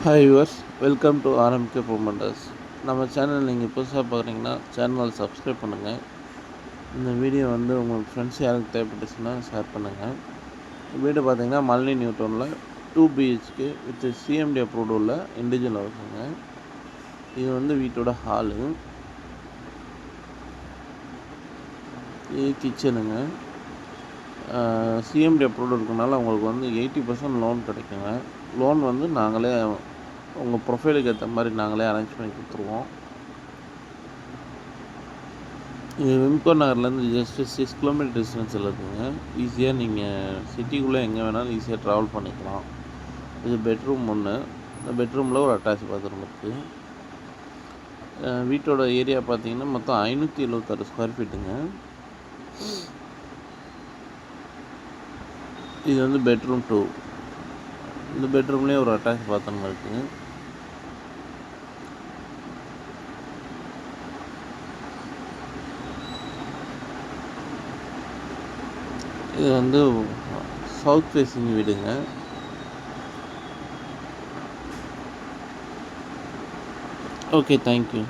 Hi yours, welcome to RMK promoters. நம்ம channel நீங்கள் புதுசாக பார்க்குறீங்கன்னா சேனலை சப்ஸ்கிரைப் பண்ணுங்கள். இந்த வீடியோ உங்களுக்கு ஃப்ரெண்ட்ஸ் யாருக்கு தேவைப்பட்டுச்சுன்னா ஷேர் பண்ணுங்கள். வீடு பார்த்தீங்கன்னா மல்னி நியூ டவுனில் 2 BHK வித் சிஎம்டி அப்ரூவ்டு உள்ள இண்டிவிஜுவல் ஹவுஸுங்க. இது வீட்டோட ஹாலு, இது கிச்சனுங்க. சிஎம்டி அப்ரூவ்டு இருக்கனால உங்களுக்கு 80% லோன் கிடைக்குங்க. லோன் நாங்களே உங்கள் ப்ரொஃபைலுக்கு ஏற்ற மாதிரி நாங்களே அரேஞ்ச் பண்ணி கொடுத்துருவோம். இது விம்கோ நகர்லேருந்து ஜஸ்ட்டு 6 கிலோமீட்டர் டிஸ்டன்ஸில் இருக்குங்க. ஈஸியாக நீங்கள் சிட்டிக்குள்ளே எங்கே வேணாலும் ஈஸியாக ட்ராவல் பண்ணிக்கலாம். இது பெட்ரூம் ஒன்று. இந்த பெட்ரூமில் ஒரு அட்டாச் பாத்ரூம் இருக்குது. வீட்டோட ஏரியா பார்த்தீங்கன்னா மொத்தம் 576 ஸ்கொயர் ஃபீட்டுங்க. இது பெட்ரூம் 2. இந்த பெட்ரூம்லேயே ஒரு அட்டாச் பாத்ரூம் இருக்குதுங்க. இது சவுத் ஃபேஸிங் வீடுங்க. Okay, thank you.